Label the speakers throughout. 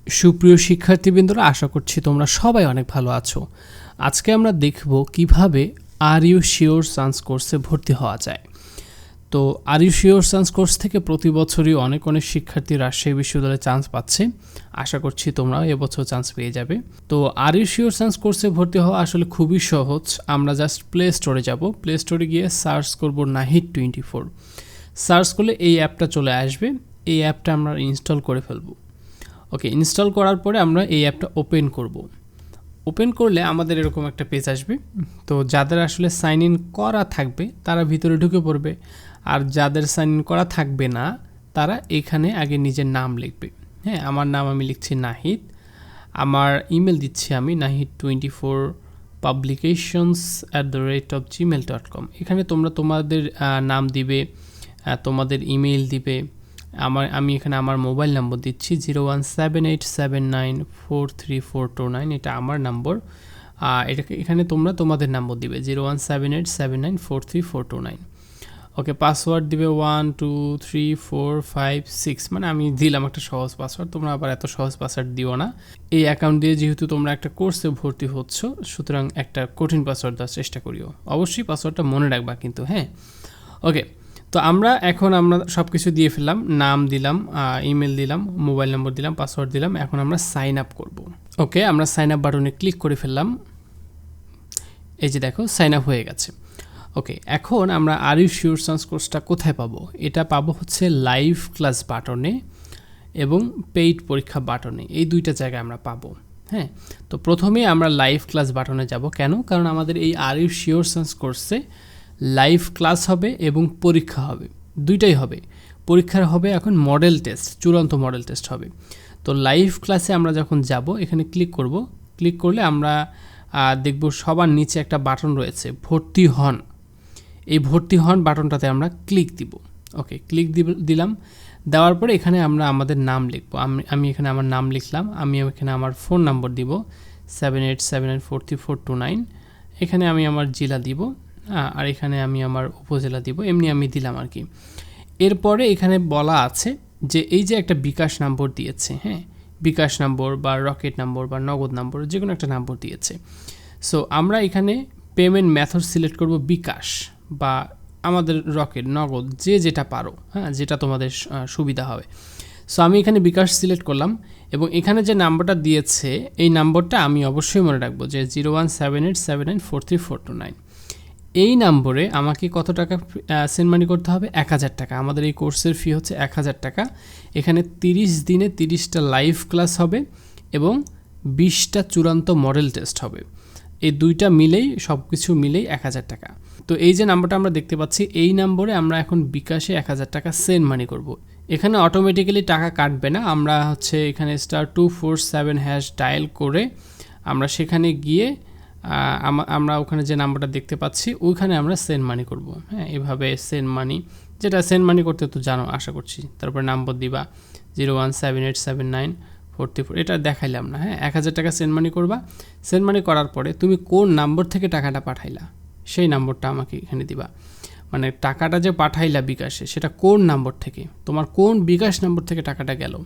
Speaker 1: সুপ্রিয় শিক্ষার্থীবৃন্দরা, আশা করছি তোমরা সবাই অনেক ভালো আছো। আজকে আমরা দেখব কিভাবে আর ইউ শিওর সায়েন্স কোর্সে ভর্তি হওয়া যায়। তো are you sure science course থেকে প্রতি বছরই অনেক শিক্ষার্থী রাজশাহী বিশ্ববিদ্যালয়ে চান্স পাচ্ছে। আশা করছি তোমরাও এবছর চান্স পেয়ে যাবে। তো আর ইউ শিওর সায়েন্স কোর্সে ভর্তি হওয়া আসলে খুবই সহজ। আমরা জাস্ট প্লে স্টোরে যাব। প্লে স্টোরে গিয়ে সার্চ করব Nahid24। সার্চ করলে এই অ্যাপটা চলে আসবে। এই অ্যাপটা আমরা ইনস্টল করে ফেলব। ওকে, ইনস্টল করার পরে আমরা এই অ্যাপটা ওপেন করব। ওপেন করলে আমাদের এরকম একটা পেজ আসবে। তো যাদের আসলে সাইন ইন করা থাকবে তারা ভিতরে ঢুকে পড়বে, আর যাদের সাইন ইন করা থাকবে না তারা এখানে আগে নিজের নাম লিখবে। হ্যাঁ, আমার নাম আমি লিখছি নাহিদ। আমার ইমেল দিচ্ছি আমি Nahid24publications@gmail.com। এখানে তোমরা তোমাদের নাম দিবে, তোমাদের ইমেল দিবে। আমি এখানে আমার মোবাইল নম্বর দিচ্ছি 01787943429। এটা আমার নম্বর। এখানে তোমরা তোমাদের নম্বর দিবে 01787943429। ওকে, পাসওয়ার্ড দিবে 123456। মানে আমি দিলাম একটা সহজ পাসওয়ার্ড, তোমরা আবার এত সহজ পাসওয়ার্ড দিও না। এই অ্যাকাউন্ট দিয়ে যেহেতু তোমরা একটা কোর্সে ভর্তি হচ্ছ, সুতরাং একটা কঠিন পাসওয়ার্ড দেওয়ার চেষ্টা করিও। অবশ্যই পাসওয়ার্ডটা মনে রাখবা কিন্তু। হ্যাঁ, ওকে। তো আমরা সব কিছু দিয়ে ফেললাম। নাম দিলাম, ইমেল দিলাম, মোবাইল নম্বর দিলাম, পাসওয়ার্ড দিলাম। এখন আমরা সাইন আপ করব। ওকে, আমরা সাইন আপ বাটনে ক্লিক করে ফেললাম। এই যে দেখো, সাইন আপ হয়ে গেছে। ওকে, এখন আমরা আর ইউ শিওর সায়েন্স কোর্সটা কোথায় পাবো? এটা পাবো হচ্ছে লাইভ ক্লাস বাটনে এবং পেইড পরীক্ষা বাটনে। এই দুইটা জায়গায় আমরা পাবো। হ্যাঁ, তো প্রথমে আমরা লাইভ ক্লাস বাটনে যাব। কেন? কারণ আমাদের এই আর ইউ শিওর সায়েন্স কোর্সে লাইভ ক্লাস হবে এবং পরীক্ষা হবে, দুইটাই হবে। পরীক্ষার হবে এখন মডেল টেস্ট, চূড়ান্ত মডেল টেস্ট হবে। তো লাইভ ক্লাসে আমরা যখন যাব, এখানে ক্লিক করব। ক্লিক করলে আমরা দেখব সবার নিচে একটা বাটন রয়েছে, ভর্তি হন। এই ভর্তি হন বাটনটাতে আমরা ক্লিক দিব। ওকে, ক্লিক দিলাম। দেওয়ার পরে এখানে আমরা আমাদের নাম লিখব। আমি এখানে আমার নাম লিখলাম। আমি এখানে আমার ফোন নাম্বার দিব 78794429। এখানে আমি আমার জেলা দিব, আর এখানে আমি আমার উপজেলা দিব। এমনি আমি দিলাম আর কি। এরপরে এখানে বলা আছে যে এই যে একটা বিকাশ নম্বর দিয়েছে, হ্যাঁ, বিকাশ নম্বর বা রকেট নম্বর বা নগদ নম্বর, যে কোনো একটা নম্বর দিয়েছে। সো আমরা এখানে পেমেন্ট মেথড সিলেক্ট করব বিকাশ বা আমাদের রকেট, নগদ, যেটা পারো, হ্যাঁ, যেটা তোমাদের সুবিধা হবে। সো আমি এখানে বিকাশ সিলেক্ট করলাম এবং এখানে যে নাম্বারটা দিয়েছে এই নাম্বারটা আমি অবশ্যই মনে রাখবো যে 01787943429। এই নম্বরে আমাকে কত টাকা সেন্ড মানি করতে হবে? 1000 টাকা। আমাদের এই কোর্সের ফি হচ্ছে 1000 টাকা। এখানে 30 দিনে 30টা লাইভ ক্লাস হবে এবং 20টা চূড়ান্ত মডেল টেস্ট হবে। এই দুইটা মিলেই, সব কিছু মিলেই 1000 টাকা। তো এই যে নাম্বারটা আমরা দেখতে পাচ্ছি, এই নম্বরে আমরা এখন বিকাশে 1000 টাকা সেন্ড মানি করব। এখানে অটোমেটিক্যালি টাকা কাটবে না। আমরা হচ্ছে এখানে *247# ডায়াল করে আমরা সেখানে গিয়ে আমরা ওখানে যে নাম্বারটা দেখতে পাচ্ছি ওইখানে আমরা সেন্ড মানি করব। হ্যাঁ, এভাবে সেন্ড মানি, যেটা সেন্ড মানি করতে তো জানো আশা করছি। তারপরে নাম্বার দিবা 017879434। এটা দেখাইলাম না। হ্যাঁ, 1000 টাকা সেন্ড মানি করবা। সেন্ড মানি করার পরে তুমি কোন নাম্বার থেকে টাকাটা পাঠাইলা সেই নাম্বারটা আমাকে এখানে দিবা। মানে টাকাটা যে পাঠাইলা বিকাশে, সেটা কোন নাম্বার থেকে, তোমার কোন বিকাশ নাম্বার থেকে টাকাটা গেল।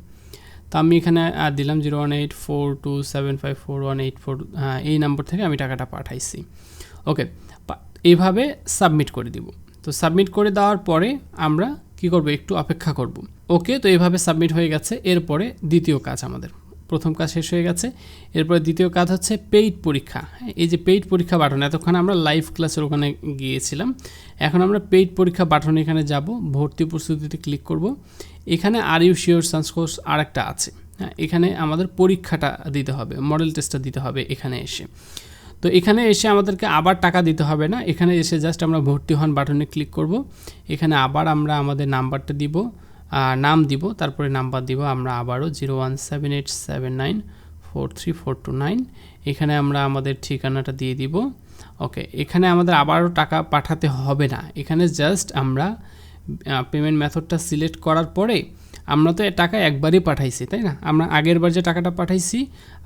Speaker 1: তো আমি এখানে দিলাম 01842754184। এই নাম্বার থেকে আমি টাকাটা পাঠাইছি। ওকে, এইভাবে সাবমিট করে দিব। তো সাবমিট করে দেওয়ার পরে আমরা কি করব? একটু অপেক্ষা করব। ওকে, তো এইভাবে সাবমিট হয়ে গেছে। এরপরে দ্বিতীয় কাজ, আমাদের প্রথম কাজ শেষ হয়ে গেছে। এরপরে দ্বিতীয় কাজ হচ্ছে পেইড পরীক্ষা। এই যে পেইড পরীক্ষা বাটন, এতক্ষণ আমরা লাইভ ক্লাসের ওখানে গিয়েছিলাম, এখন আমরা পেইড পরীক্ষা বাটনে এখানে যাব। ভর্তি প্রস্তুতিতে ক্লিক করব। এখানে are you sure science course আরেকটা আছে। হ্যাঁ, এখানে আমাদের পরীক্ষাটা দিতে হবে, মডেল টেস্টটা দিতে হবে এখানে এসে। তো এখানে এসে আমাদেরকে আবার টাকা দিতে হবে না। এখানে এসে জাস্ট আমরা ভর্তি হন বাটনে ক্লিক করব। এখানে আবার আমরা আমাদের নাম্বারটা দিব, নাম দিব, তারপরে নাম্বার দিব আমরা আবারও 01787943429। এখানে আমরা আমাদের ঠিকানাটা দিয়ে দিব। ওকে, এখানে আমাদের আবারও টাকা পাঠাতে হবে না। এখানে জাস্ট আমরা পেমেন্ট মেথডটা সিলেক্ট করার পরে, আমরা তো টাকা একবারই পাঠাইছি, তাই না? আমরা আগেরবার যে টাকাটা পাঠাইছি,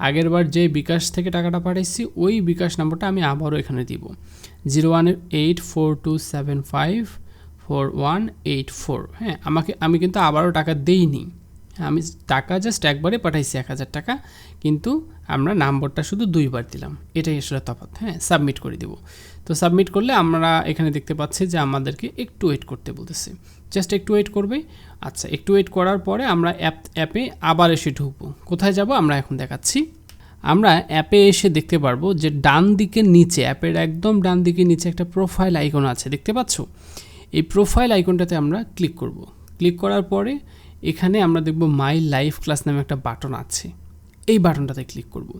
Speaker 1: আগেরবার যে বিকাশ থেকে টাকাটা পাঠাইছি, ওই বিকাশ নাম্বারটা আমি আবারও এখানে দিব 01842754184। হ্যাঁ, আমি কিন্তু আবারও টাকা দেইনি। আমি টাকা জাস্ট একবারে পাঠাইছি 1000 টাকা, কিন্তু আমরা নম্বরটা শুধু 2 বার দিলাম, এটাই আসলে তফাৎ। হ্যাঁ, সাবমিট করে দেব। তো সাবমিট করলে আমরা এখানে দেখতে পাচ্ছি যে আমাদেরকে একটু ওয়েট করতে বলতেছে, জাস্ট একটু ওয়েট করবে। আচ্ছা, একটু ওয়েট করার পরে আমরা অ্যাপে আবার এসে ঢুকবো। কোথায় যাব আমরা এখন দেখাচ্ছি। আমরা অ্যাপে এসে দেখতে পারবো যে ডান দিকের নিচে, অ্যাপের একদম ডান দিকের নিচে একটা প্রোফাইল আইকন আছে, দেখতে পাচ্ছ? এই প্রোফাইল আইকনটাতে আমরা ক্লিক করব। ক্লিক করার পরে এখানে আমরা দেখব মাই লাইভ ক্লাস নামে একটা বাটন আছে, এই বাটনটাতে ক্লিক করব।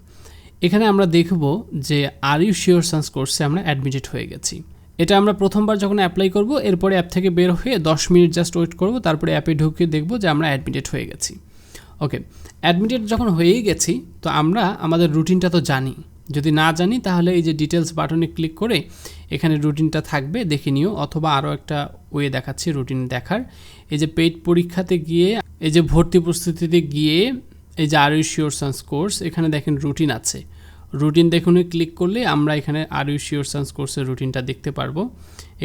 Speaker 1: এখানে আমরা দেখব যে আর ইউ শিওর সায়েন্স কোর্সে আমরা অ্যাডমিটেড হয়ে গেছি। এটা আমরা প্রথমবার যখন অ্যাপ্লাই করব, এরপরে অ্যাপ থেকে বের হয়ে 10 মিনিট জাস্ট ওয়েট করব, তারপরে অ্যাপে ঢুকে দেখব যে আমরা অ্যাডমিটেড হয়ে গেছি। ওকে, অ্যাডমিটেড যখন হয়েই গেছি, তো আমরা আমাদের রুটিনটা তো জানি। যদি না জানি তাহলে এই যে ডিটেলস বাটনে ক্লিক করে এখানে রুটিনটা থাকবে, দেখে নিও। অথবা আরও একটা ওয়ে দেখাচ্ছি রুটিন দেখার। এই যে পেইড পরীক্ষাতে গিয়ে, এই যে ভর্তি প্রস্তুতিতে গিয়ে, এই যে are you sure science course, এখানে দেখেন রুটিন আছে। রুটিন দেখুন ক্লিক করলে আমরা এখানে আর ইউ শিওর সায়েন্স কোর্সের রুটিনটা দেখতে পারবো।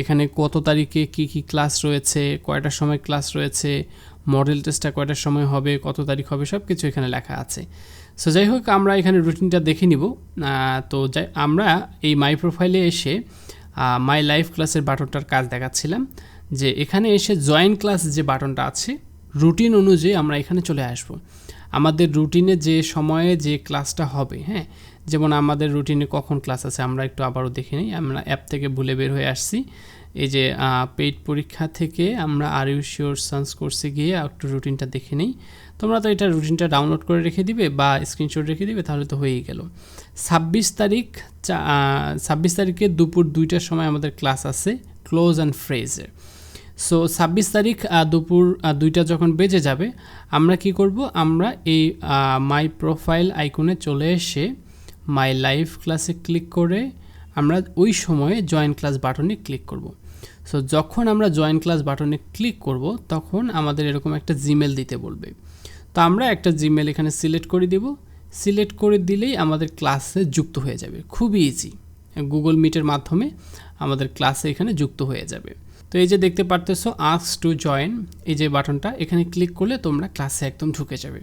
Speaker 1: এখানে কত তারিখে কি কি ক্লাস রয়েছে, কয়টার সময় ক্লাস রয়েছে, মডেল টেস্টটা কয়টার সময় হবে, কত তারিখ হবে, সব কিছু এখানে লেখা আছে। সো যাই হোক, আমরা এখানে রুটিনটা দেখে নিব। তো আমরা এই মাই প্রোফাইলে এসে মাই লাইভ ক্লাসের বাটনটার কাজ দেখাচ্ছিলাম, যে এখানে এসে জয়েন ক্লাস যে বাটনটা আছে, রুটিন অনুযায়ী আমরা এখানে চলে আসব। আমাদের রুটিনে যে সময়ে যে ক্লাসটা হবে, হ্যাঁ, যেমন আমাদের রুটিনে কখন ক্লাস আছে আমরা একটু আবারও দেখে নিই। আমরা অ্যাপ থেকে ভুলে বের হয়ে আসছি। এই যে পেইড পরীক্ষা থেকে আমরা আর ইউ শিওর সায়েন্স কোর্সে গিয়ে একটু রুটিনটা দেখে নিই। তোমরা তো এটা রুটিনটা ডাউনলোড করে রেখে দিবে বা স্ক্রিনশট রেখে দিবে, তাহলে তো হয়েই গেল। 26 তারিখে দুপুর 2টার সময় আমাদের ক্লাস আছে ক্লোজ অ্যান্ড ফ্রেজে। সো 26 তারিখ দুপুর 2টা যখন বেজে যাবে, আমরা কি করব, আমরা এই মাই প্রোফাইল আইকনে চলে এসে মাই লাইভ ক্লাসে ক্লিক করে আমরা ওই সময়ে জয়েন ক্লাস বাটনে ক্লিক করব। সো যখন আমরা জয়েন ক্লাস বাটনে ক্লিক করব, তখন আমাদের এরকম একটা জিমেল দিতে বলবে। তো আমরা একটা জিমেল এখানে সিলেক্ট করে দেব। সিলেক্ট করে দিলেই আমাদের ক্লাসে যুক্ত হয়ে যাবে। খুবই ইজি, গুগল মিটের মাধ্যমে আমাদের ক্লাসে এখানে যুক্ত হয়ে যাবে। তো এই যে দেখতে পারতেছো আস্ক টু জয়েন, এই যে বাটনটা, এখানে ক্লিক করলে তোমরা ক্লাসে একদম ঢুকে যাবে।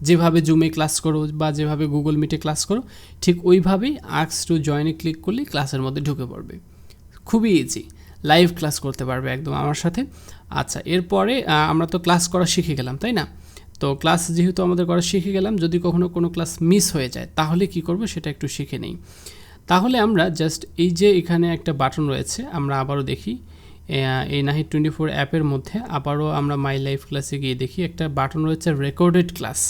Speaker 1: যেভাবে জুমে ক্লাস করো বা যেভাবে গুগল মিটে ক্লাস করো, ঠিক ওইভাবেই আস্ক টু জয়েনে ক্লিক করলে ক্লাসের মধ্যে ঢুকে পড়বে। খুবই ইজি, লাইভ ক্লাস করতে পারবে একদম আমার সাথে। আচ্ছা, এরপরে আমরা তো ক্লাস করা শিখে গেলাম, তাই না? তো ক্লাস যেহেতু আমাদের করা শিখে গেলাম, যদি কখনো কোনো ক্লাস মিস হয়ে যায় তাহলে কি করব সেটা একটু শিখে নেই। তাহলে আমরা জাস্ট এই যে এখানে একটা বাটন রয়েছে, আমরা আবারও দেখি এই নাহিদ 24 অ্যাপের মধ্যে আবারও আমরা মাই লাইভ ক্লাসে গিয়ে দেখি একটা বাটন রয়েছে রেকর্ডেড ক্লাস।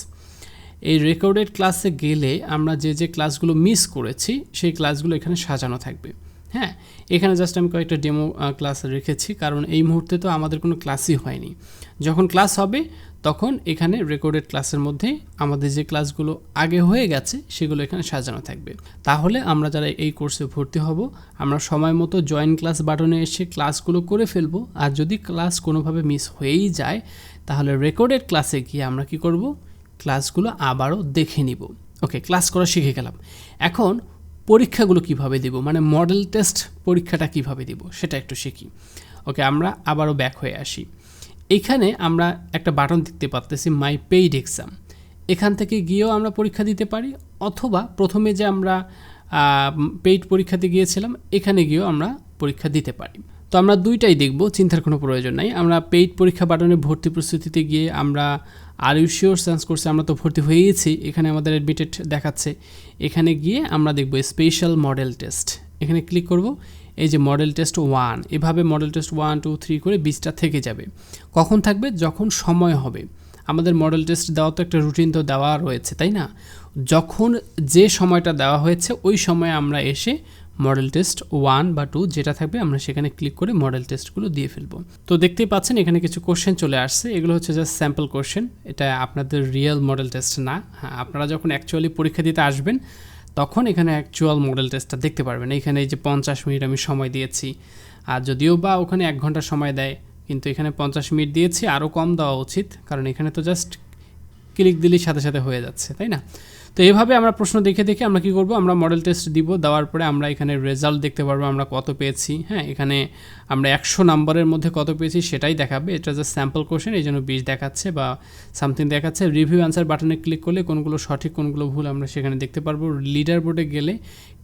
Speaker 1: এই রেকর্ডেড ক্লাসে গেলে আমরা যে যে ক্লাসগুলো মিস করেছি সেই ক্লাসগুলো এখানে সাজানো থাকবে। হ্যাঁ, এখানে জাস্ট আমি কয়েকটা ডেমো ক্লাস রেখেছি, কারণ এই মুহূর্তে তো আমাদের কোনো ক্লাসই হয়নি। যখন ক্লাস হবে তখন এখানে রেকর্ডেড ক্লাসের মধ্যে আমাদের যে ক্লাসগুলো আগে হয়ে গেছে সেগুলো এখানে সাজানো থাকবে। তাহলে আমরা যারা এই কোর্সে ভর্তি হব, আমরা সময় মতো জয়েন ক্লাস বাটনে এসে ক্লাসগুলো করে ফেলবো। আর যদি ক্লাস কোনোভাবে মিস হয়েই যায়, তাহলে রেকর্ডেড ক্লাসে গিয়ে আমরা কি করব, ক্লাসগুলো আবারও দেখে নিব। ওকে, ক্লাস করা শিখে গেলাম। এখন পরীক্ষাগুলো কিভাবে দিব, মানে মডেল টেস্ট পরীক্ষাটা কিভাবে দিব সেটা একটু শিখি। ওকে, আমরা আবারও ব্যাক হয়ে আসি। এইখানে আমরা একটা বাটন দেখতে পাচ্ছি মাই পেইড এক্সাম। এখান থেকে গিয়েও আমরা পরীক্ষা দিতে পারি, অথবা প্রথমে যে আমরা পেইড পরীক্ষাতে গিয়েছিলাম এখানে গিয়েও আমরা পরীক্ষা দিতে পারি। তো আমরা দুইটাই দেখব, চিন্তার কোনো প্রয়োজন নাই। আমরা পেইড পরীক্ষা বাটনে ভর্তি প্রস্তুতিতে গিয়ে আমরা আর ইউ শিওর সায়েন্স কোর্সে আমরা তো ভর্তি হয়ে গেছি, এখানে আমাদের অ্যাডমিটেড দেখাচ্ছে। এখানে গিয়ে আমরা দেখব স্পেশাল মডেল টেস্ট, এখানে ক্লিক করব। এই যে মডেল টেস্ট 1, এভাবে মডেল টেস্ট 1, 2, 3 করে 20টা থেকে যাবে। কখন থাকবে, যখন সময় হবে। আমাদের মডেল টেস্ট দেওয়া তো একটা রুটিন তো দেওয়া রয়েছে, তাই না? যখন যে সময়টা দেওয়া হয়েছে ওই সময়ে আমরা এসে মডেল টেস্ট 1 বা 2 যেটা থাকবে আমরা সেখানে ক্লিক করে মডেল টেস্টগুলো দিয়ে ফেলবো। তো দেখতেই পাচ্ছেন এখানে কিছু কোশ্চেন চলে আসছে, এগুলো হচ্ছে জাস্ট স্যাম্পল কোশ্চেন, এটা আপনাদের রিয়েল মডেল টেস্ট না। হ্যাঁ, আপনারা যখন অ্যাকচুয়ালি পরীক্ষা দিতে আসবেন তখন এখানে অ্যাকচুয়াল মডেল টেস্টটা দেখতে পারবেন। এখানে এই যে 50 মিনিট আমি সময় দিয়েছি, আর যদিও বা ওখানে 1 ঘন্টা সময় দেয়, কিন্তু এখানে 50 মিনিট দিয়েছি, আরও কম দেওয়া উচিত, কারণ এখানে তো জাস্ট ক্লিক দিলেই সাথে সাথে হয়ে যাচ্ছে, তাই না? তো এইভাবে আমরা প্রশ্ন দেখে দেখে আমরা কি করব, আমরা মডেল টেস্ট দিব, দেওয়ার পরে আমরা এখানে রেজাল্ট দেখতে পারবো আমরা কত পেয়েছি। হ্যাঁ, এখানে আমরা 100 নাম্বারের মধ্যে কত পেয়েছি সেটাই দেখাবে। এটা যে স্যাম্পল কোশ্চেন, এই জন্য 20 দেখাচ্ছে বা সামথিং দেখাচ্ছে। রিভিউ অ্যান্সার বাটনে ক্লিক করলে কোনগুলো সঠিক কোনগুলো ভুল আমরা সেখানে দেখতে পারবো। লিডার বোর্ডে গেলে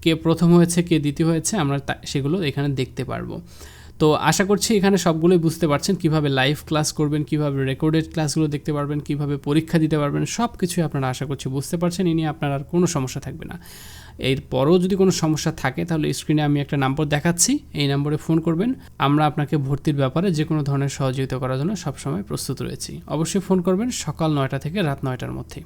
Speaker 1: কে প্রথম হয়েছে কে দ্বিতীয় হয়েছে আমরা সেগুলো এখানে দেখতে পারবো। তো আশা করছি এখানে সবগুলোই বুঝতে পারছেন, কিভাবে লাইভ ক্লাস করবেন, কিভাবে রেকর্ডেড ক্লাসগুলো দেখতে পারবেন, কিভাবে পরীক্ষা দিতে পারবেন, সব কিছুই আপনারা আশা করছি বুঝতে পারছেন। এই নিয়ে আপনার আর কোনো সমস্যা থাকবে না। এরপরও যদি কোনো সমস্যা থাকে তাহলে স্ক্রিনে আমি একটা নাম্বার দেখাচ্ছি, এই নম্বরে ফোন করবেন। আমরা আপনাকে ভর্তির ব্যাপারে যে কোনো ধরনের সহযোগিতা করার জন্য সবসময় প্রস্তুত রয়েছি। অবশ্যই ফোন করবেন সকাল 9টা থেকে রাত 9টার মধ্যে।